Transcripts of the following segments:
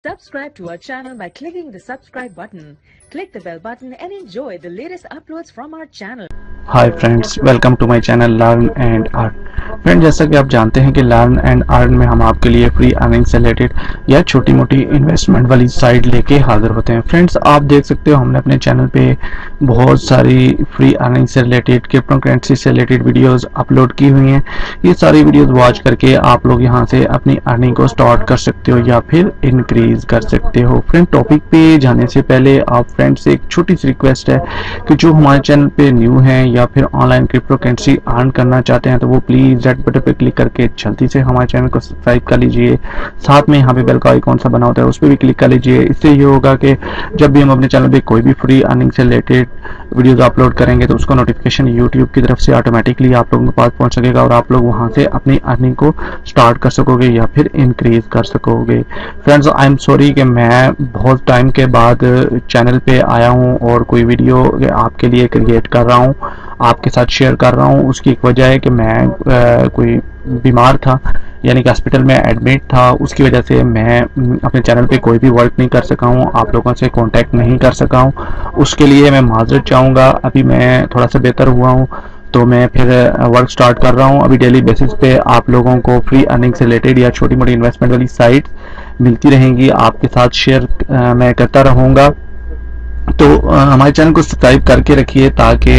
Subscribe to our channel by clicking the subscribe button. Click the bell button and enjoy the latest uploads from our channel. Hi friends, welcome to my channel learn and earn. Friend, जैसा कि आप जानते हैं कि learn and earn में हम आपके लिए फ्री अर्निंग से रिलेटेड या छोटी मोटी इन्वेस्टमेंट वाली साइट लेके हाजिर होते हैं। फ्रेंड्स, आप देख सकते हो हमने अपने चैनल पे बहुत सारी फ्री अर्निंग से रिलेटेड, क्रिप्टो करेंसी से रिलेटेड वीडियोस अपलोड की हुई हैं। ये सारी वीडियोस वॉच करके आप लोग यहाँ से अपनी अर्निंग को स्टार्ट कर सकते हो या फिर इंक्रीज कर सकते हो। फ्रेंड, टॉपिक पे जाने से पहले आप फ्रेंड से एक छोटी सी रिक्वेस्ट है कि जो हमारे चैनल पे न्यू है या फिर ऑनलाइन क्रिप्टो करेंसी अर्न करना चाहते हैं तो वो प्लीज रेड बटन पे क्लिक करके जल्दी से हमारे चैनल को सब्सक्राइब कर लीजिए। साथ में यहाँ पे बेल का आइकॉन सा बना होता है, उस पर भी क्लिक कर लीजिए। इससे ये होगा कि जब भी हम अपने चैनल पे कोई भी फ्री अर्निंग से रिलेटेड वीडियोस अपलोड करेंगे तो उसका नोटिफिकेशन यूट्यूब की तरफ से ऑटोमेटिकली आप लोगों के पास पहुंच सकेगा और आप लोग वहां से अपनी अर्निंग को स्टार्ट कर सकोगे या फिर इंक्रीज कर सकोगे। फ्रेंड्स, आई एम सॉरी कि मैं बहुत टाइम के बाद चैनल पे आया हूँ और कोई वीडियो आपके लिए क्रिएट कर रहा हूँ, आपके साथ शेयर कर रहा हूँ। उसकी एक वजह है कि मैं कोई बीमार था, यानी कि हॉस्पिटल में एडमिट था। उसकी वजह से मैं अपने चैनल पे कोई भी वर्क नहीं कर सका हूँ, आप लोगों से कांटेक्ट नहीं कर सका हूँ। उसके लिए मैं माजरत चाहूँगा। अभी मैं थोड़ा सा बेहतर हुआ हूँ तो मैं फिर वर्क स्टार्ट कर रहा हूँ। अभी डेली बेसिस पे आप लोगों को फ्री अर्निंग से रिलेटेड या छोटी मोटी इन्वेस्टमेंट वाली साइट्स मिलती रहेंगी, आपके साथ शेयर मैं करता रहूँगा। तो हमारे चैनल को सब्सक्राइब करके रखिए ताकि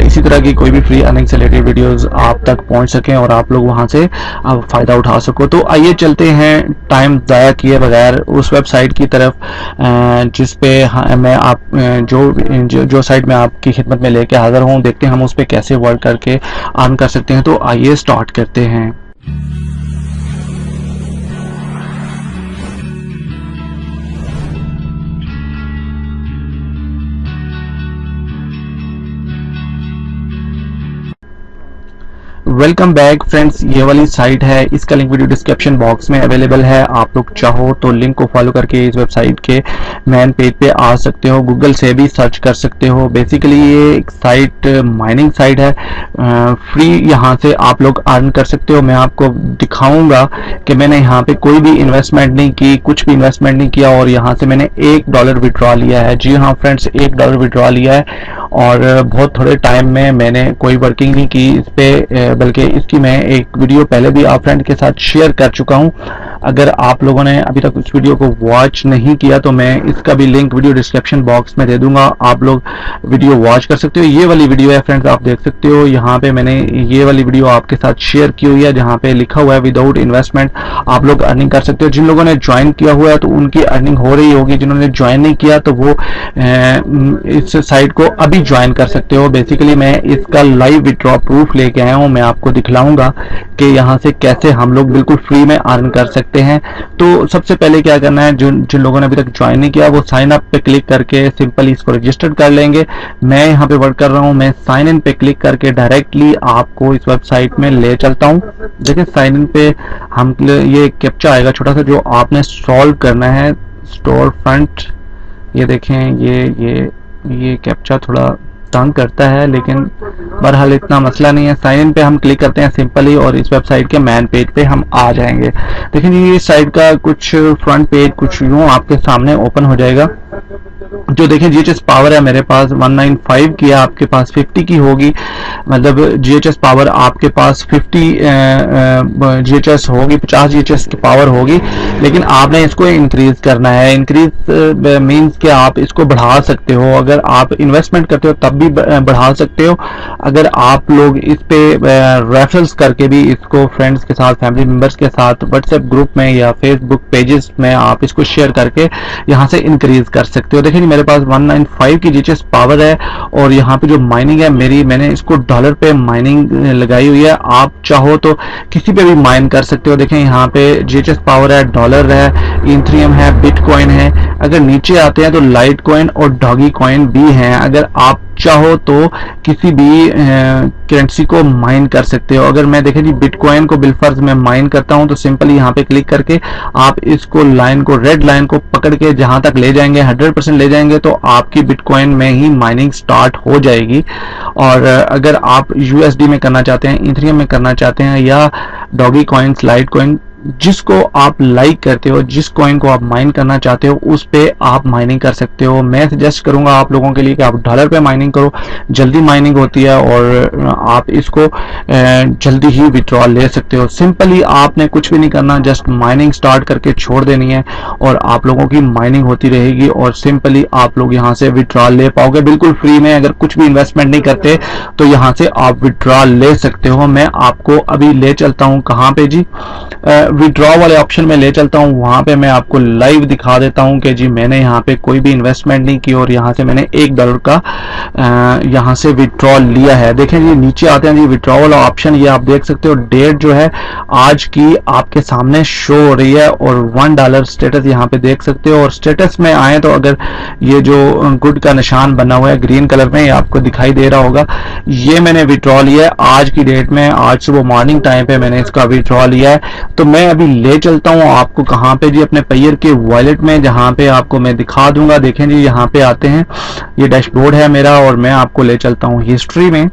इसी तरह की कोई भी फ्री अर्निंग से रिलेटेड वीडियोस आप तक पहुंच सकें और आप लोग वहां से फ़ायदा उठा सको। तो आइए चलते हैं टाइम ज़ाया किए बगैर उस वेबसाइट की तरफ जिस पे मैं आप जो साइट में आपकी खिदमत में लेके हाजिर हूँ। देखते हैं हम उस पर कैसे वर्क करके अर्न कर सकते हैं। तो आइए स्टार्ट करते हैं। वेलकम बैक फ्रेंड्स, ये वाली साइट है, इसका लिंक वीडियो डिस्क्रिप्शन बॉक्स में अवेलेबल है। आप लोग चाहो तो लिंक को फॉलो करके इस वेबसाइट के मेन पेज पे आ सकते हो, गूगल से भी सर्च कर सकते हो। बेसिकली ये एक साइट माइनिंग साइट है, फ्री यहाँ से आप लोग अर्न कर सकते हो। मैं आपको दिखाऊंगा कि मैंने यहाँ पे कोई भी इन्वेस्टमेंट नहीं की, कुछ भी इन्वेस्टमेंट नहीं किया और यहाँ से मैंने $1 विड्रॉ लिया है। जी हाँ फ्रेंड्स, $1 विड्रॉ लिया है और बहुत थोड़े टाइम में मैंने कोई वर्किंग नहीं की इस पे, बल्कि इसकी मैं एक वीडियो पहले भी आप फ्रेंड के साथ शेयर कर चुका हूं। अगर आप लोगों ने अभी तक उस वीडियो को वॉच नहीं किया तो मैं इसका भी लिंक वीडियो डिस्क्रिप्शन बॉक्स में दे दूंगा, आप लोग वीडियो वॉच कर सकते हो। ये वाली वीडियो है फ्रेंड्स, आप देख सकते हो यहाँ पे मैंने ये वाली वीडियो आपके साथ शेयर की हुई है जहाँ पे लिखा हुआ है विदाउट इन्वेस्टमेंट आप लोग अर्निंग कर सकते हो। जिन लोगों ने ज्वाइन किया हुआ है तो उनकी अर्निंग हो रही होगी, जिन्होंने ज्वाइन नहीं किया तो वो इस साइट को अभी ज्वाइन कर सकते हो। बेसिकली मैं इसका लाइव विड्रॉ प्रूफ लेके आया हूँ, मैं आपको दिखलाऊंगा कि यहाँ से कैसे हम लोग बिल्कुल फ्री में अर्न कर सकते हैं। तो सबसे पहले क्या करना है, जिन लोगों ने अभी तक ज्वाइन नहीं किया वो साइन अप पे क्लिक करके सिंपली इसको रजिस्टर्ड कर लेंगे। मैं यहाँ पे वर्क कर रहा हूँ, मैं साइन इन पे क्लिक करके डायरेक्टली आपको इस वेबसाइट में ले चलता हूँ। देखिए साइन इन पे हम ये कैप्चा आएगा छोटा सा जो आपने सॉल्व करना है। स्टोर फ्रंट, ये देखें ये कैप्चा थोड़ा तंग करता है लेकिन बहरहाल इतना मसला नहीं है। साइन इन पे हम क्लिक करते हैं सिंपली और इस वेबसाइट के मेन पेज पे हम आ जाएंगे। देखिए ये साइट का कुछ फ्रंट पेज कुछ यूं आपके सामने ओपन हो जाएगा। जो देखें GHS पावर है मेरे पास 195 की है, आपके पास 50 की होगी, मतलब GHS पावर आपके पास 50 GHS होगी, 50 GHS की पावर होगी। लेकिन आपने इसको इंक्रीज करना है। इंक्रीज मींस कि आप इसको बढ़ा सकते हो, अगर आप इन्वेस्टमेंट करते हो तब भी बढ़ा सकते हो। अगर आप लोग इस पे रेफरल्स करके भी इसको फ्रेंड्स के साथ, फैमिली मेंबर्स के साथ व्हाट्सएप ग्रुप में या फेसबुक पेजेस में आप इसको शेयर करके यहाँ से इंक्रीज कर सकते हो। देखिए मेरे पास 195 की GHS पावर है और यहाँ पे जो माइनिंग है मैंने इसको डॉलर पे माइनिंग लगाई हुई है। आप चाहो तो किसी पे भी माइन कर सकते हो। देखें यहाँ पे GHS पावर है, डॉलर है, इथेरियम है, बिटकॉइन है। अगर नीचे आते हैं तो लाइट कॉइन और डॉगी कॉइन भी हैं। अगर आप चाहो तो किसी भी करेंसी को माइन कर सकते हो। अगर मैं देखें जी बिटकॉइन को बिलफर्ज में माइन करता हूं तो सिंपली यहाँ पे क्लिक करके आप इसको लाइन को, रेड लाइन को पकड़ के जहां तक ले जाएंगे 100% ले जाएंगे तो आपकी बिटकॉइन में ही माइनिंग स्टार्ट हो जाएगी। और अगर आप USD में करना चाहते हैं, इथेरियम में करना चाहते हैं या डॉगी कॉइन, लाइट कॉइन जिसको आप लाइक करते हो, जिस कॉइन को आप माइन करना चाहते हो, उस पे आप माइनिंग कर सकते हो। मैं सजेस्ट करूंगा आप लोगों के लिए कि आप डॉलर पे माइनिंग करो, जल्दी माइनिंग होती है और आप इसको जल्दी ही विड्रॉल ले सकते हो। सिंपली आपने कुछ भी नहीं करना, जस्ट माइनिंग स्टार्ट करके छोड़ देनी है और आप लोगों की माइनिंग होती रहेगी और सिंपली आप लोग यहाँ से विड्रॉल ले पाओगे बिल्कुल फ्री में। अगर कुछ भी इन्वेस्टमेंट नहीं करते तो यहाँ से आप विड्रॉल ले सकते हो। मैं आपको अभी ले चलता हूँ कहाँ पे जी, विड्रॉ वाले ऑप्शन में ले चलता हूँ। वहां पे मैं आपको लाइव दिखा देता हूँ कि जी मैंने यहाँ पे कोई भी इन्वेस्टमेंट नहीं की और यहाँ से मैंने $1 का यहाँ से विड्रॉ लिया है। देखें जी नीचे आते हैं जी विड्रॉ वाला ऑप्शन, ये आप देख सकते हो। डेट जो है आज की आपके सामने शो हो रही है और $1 स्टेटस यहाँ पे देख सकते हो। और स्टेटस में आए तो अगर ये जो गुड का निशान बना हुआ है ग्रीन कलर में, ये आपको दिखाई दे रहा होगा, ये मैंने विड्रॉ लिया है आज की डेट में। आज सुबह मॉर्निंग टाइम पे मैंने इसका विड्रॉ लिया है। तो मैं अभी ले चलता हूँ आपको कहाँ पे जी, अपने पेयर के वॉलेट में, जहाँ पे आपको मैं दिखा दूंगा। देखें जी यहाँ पे आते हैं, ये डैशबोर्ड है मेरा और मैं आपको ले चलता हूँ हिस्ट्री में।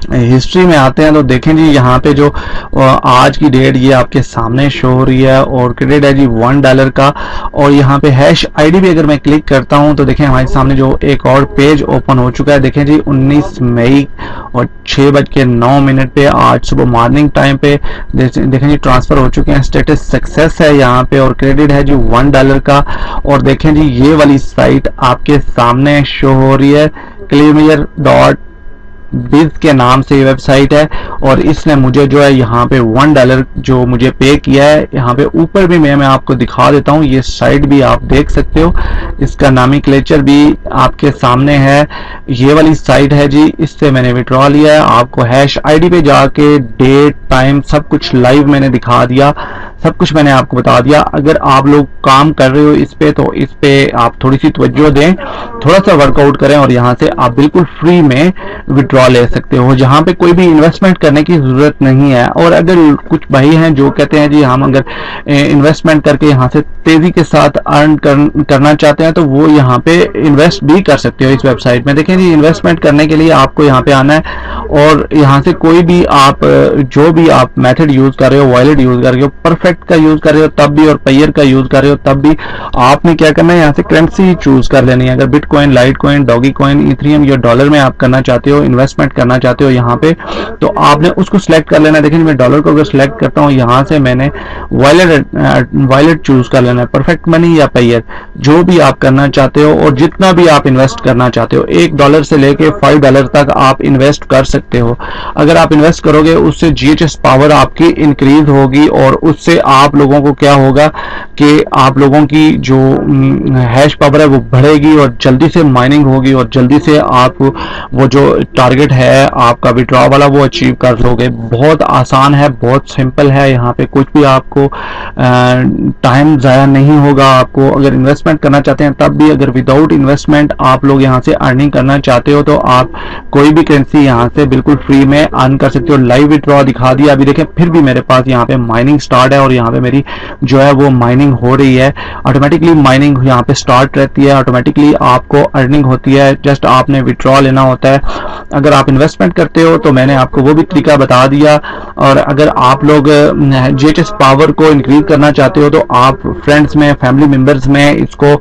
हिस्ट्री में आते हैं तो देखें जी यहाँ पे जो आज की डेट ये आपके सामने शो हो रही है और क्रेडिट है जी $1 का। और यहाँ पे हैश आईडी भी अगर मैं क्लिक करता हूँ तो देखें हमारे सामने जो एक और पेज ओपन हो चुका है। देखें जी 19 मई और 6:09 पे आज सुबह मॉर्निंग टाइम पे देखें जी ट्रांसफर हो चुके हैं। स्टेटस सक्सेस है यहाँ पे और क्रेडिट है जी $1 का। और देखें जी ये वाली साइट आपके सामने शो हो रही है, claimir.biz के नाम से ये वेबसाइट है और इसने मुझे जो है यहाँ पे $1 जो मुझे पे किया है। यहाँ पे ऊपर भी मैं आपको दिखा देता हूँ, ये साइट भी आप देख सकते हो, इसका नॉमेनक्लेचर भी आपके सामने है। ये वाली साइट है जी, इससे मैंने विड्रॉ लिया है। आपको हैश आईडी पे जाके डेट टाइम सब कुछ लाइव मैंने दिखा दिया, सब कुछ मैंने आपको बता दिया। अगर आप लोग काम कर रहे हो इस पे तो इस पे आप थोड़ी सी तवज्जो दें, थोड़ा सा वर्कआउट करें और यहाँ से आप बिल्कुल फ्री में विड्रॉ ले सकते हो, जहाँ पे कोई भी इन्वेस्टमेंट करने की जरूरत नहीं है। और अगर कुछ भाई हैं जो कहते हैं जी हम अगर इन्वेस्टमेंट करके यहाँ से तेजी के साथ अर्न करना चाहते हैं तो वो यहाँ पे इन्वेस्ट भी कर सकते हो इस वेबसाइट में। देखें जी इन्वेस्टमेंट करने के लिए आपको यहाँ पे आना है और यहाँ से कोई भी आप जो भी आप मेथड यूज कर रहे हो, वॉलेट यूज कर रहे हो, परफेक्ट का यूज कर रहे हो तब भी और पेयर का यूज कर रहे हो तब भी, आपने क्या करना है यहाँ से करेंसी चूज कर लेनी है। अगर bitcoin, Litecoin, doggy coin, Ethereum या डॉलर में आप करना चाहते हो, इन्वेस्टमेंट करना चाहते हो यहाँ पे, तो आपने उसको सिलेक्ट कर लेना है। देखिए मैं डॉलर को अगर सिलेक्ट करता हूँ यहाँ से मैंने वॉलेट चूज कर लेना है, परफेक्ट मनी या पेयर, जो भी आप करना चाहते हो और जितना भी आप इन्वेस्ट करना चाहते हो। $1 से लेके $5 तक आप इन्वेस्ट कर सकते हो। अगर आप इन्वेस्ट करोगे उससे GHS पावर आपकी इंक्रीज होगी और उससे आप लोगों को क्या होगा कि आप लोगों की जो हैश पावर है वो बढ़ेगी और जल्दी से माइनिंग होगी और जल्दी से आप वो जो टारगेट है आपका विड्रॉ वाला वो अचीव कर लोगे। बहुत आसान है, बहुत सिंपल है, यहाँ पे कुछ भी आपको टाइम ज़ाया नहीं होगा। आपको अगर इन्वेस्टमेंट करना चाहते हैं तब भी, अगर विदाउट इन्वेस्टमेंट आप लोग यहाँ से अर्निंग करना चाहते हो तो आप कोई भी करेंसी यहाँ से बिल्कुल फ्री में अर्न कर सकते हो। लाइव विड्रॉ दिखा दिया अभी देखें, फिर भी मेरे पास यहाँ पे माइनिंग स्टार्ट है और यहाँ पे मेरी जो है वो माइनिंग हो रही है। ऑटोमेटिकली माइनिंग यहाँ पे स्टार्ट रहती है, ऑटोमेटिकली आपको अर्निंग होती है, जस्ट आपने विड्रॉ लेना होता है। अगर आप इन्वेस्टमेंट करते हो तो मैंने आपको वो भी तरीका बता दिया। और अगर आप लोग GHS पावर को इंक्रीज करना चाहते हो तो आप फ्रेंड्स में, फैमिली मेंबर्स में इसको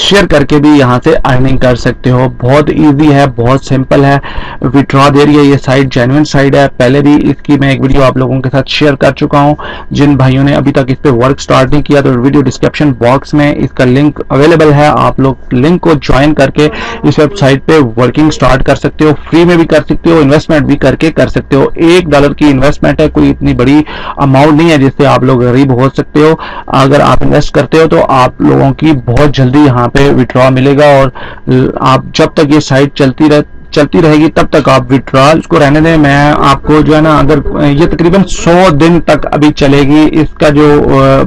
शेयर करके भी यहाँ से अर्निंग कर सकते हो। बहुत इजी है, बहुत सिंपल है, विड्रॉ दे रही है ये साइट, जेन्युइन साइट है। पहले भी इसकी मैं एक वीडियो आप लोगों के साथ शेयर कर चुका हूँ। जिन भाइयों ने अभी तक इस पे वर्क स्टार्ट नहीं किया तो वीडियो डिस्क्रिप्शन बॉक्स में इसका लिंक अवेलेबल है, आप लोग लिंक को ज्वाइन करके इस वेबसाइट पे वर्किंग स्टार्ट कर सकते हो। फ्री में भी कर सकते हो, इन्वेस्टमेंट भी करके कर सकते हो। $1 की इन्वेस्टमेंट है, कोई इतनी बड़ी अमाउंट नहीं है जिससे आप लोग गरीब हो सकते हो। अगर आप इन्वेस्ट करते हो तो आप लोगों की बहुत जल्दी यहाँ पे विड्रॉ मिलेगा और आप जब तक ये साइट चलती रहेगी तब तक आप विड्रॉल को रहने दें। मैं आपको जो है ना, अगर ये तकरीबन 100 दिन तक अभी चलेगी, इसका जो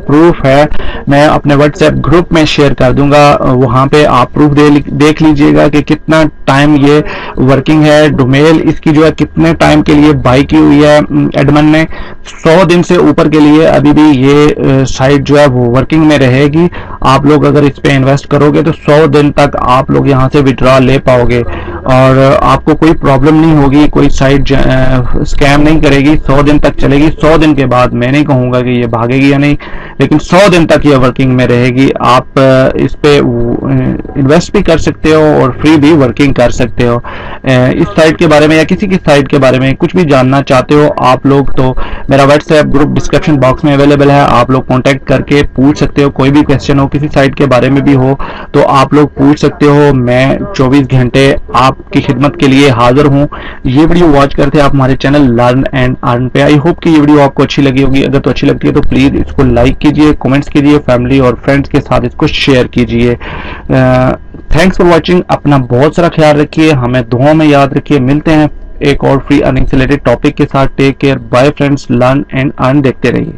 प्रूफ है मैं अपने व्हाट्सएप ग्रुप में शेयर कर दूंगा, वहां पे आप प्रूफ देख लीजिएगा कि कितना टाइम ये वर्किंग है। डोमेल इसकी जो है कितने टाइम के लिए बाई की हुई है एडमन ने, 100 दिन से ऊपर के लिए अभी भी ये साइट जो है वो वर्किंग में रहेगी। आप लोग अगर इस पे इन्वेस्ट करोगे तो 100 दिन तक आप लोग यहाँ से विड्रॉ ले पाओगे। और आपको कोई प्रॉब्लम नहीं होगी, कोई साइट स्कैम नहीं करेगी। 100 दिन तक चलेगी। 100 दिन के बाद मैं नहीं कहूँगा कि ये भागेगी या नहीं, लेकिन 100 दिन तक ये वर्किंग में रहेगी। आप इस पे इन्वेस्ट भी कर सकते हो और फ्री भी वर्किंग कर सकते हो। इस साइट के बारे में या किसी की साइट के बारे में कुछ भी जानना चाहते हो आप लोग तो मेरा व्हाट्सएप ग्रुप डिस्क्रिप्शन बॉक्स में अवेलेबल है। आप लोग कांटेक्ट करके पूछ सकते हो। कोई भी क्वेश्चन हो किसी साइट के बारे में भी हो तो आप लोग पूछ सकते हो। मैं 24 घंटे आपकी खिदमत के लिए हाजिर हूँ। ये वीडियो वॉच करते आप हमारे चैनल लर्न एंड अर्न पे। आई होप कि ये वीडियो आपको अच्छी लगी होगी। अगर तो अच्छी लगती है तो प्लीज इसको लाइक कीजिए, कमेंट्स कीजिए, फैमिली और फ्रेंड्स के साथ इसको शेयर कीजिए। Thanks for watching. अपना बहुत सारा ख्याल रखिए, हमें दुआओं में याद रखिए। मिलते हैं एक और फ्री अर्निंग से रिलेटेड टॉपिक के साथ। Take care, bye friends. Learn and earn देखते रहिए।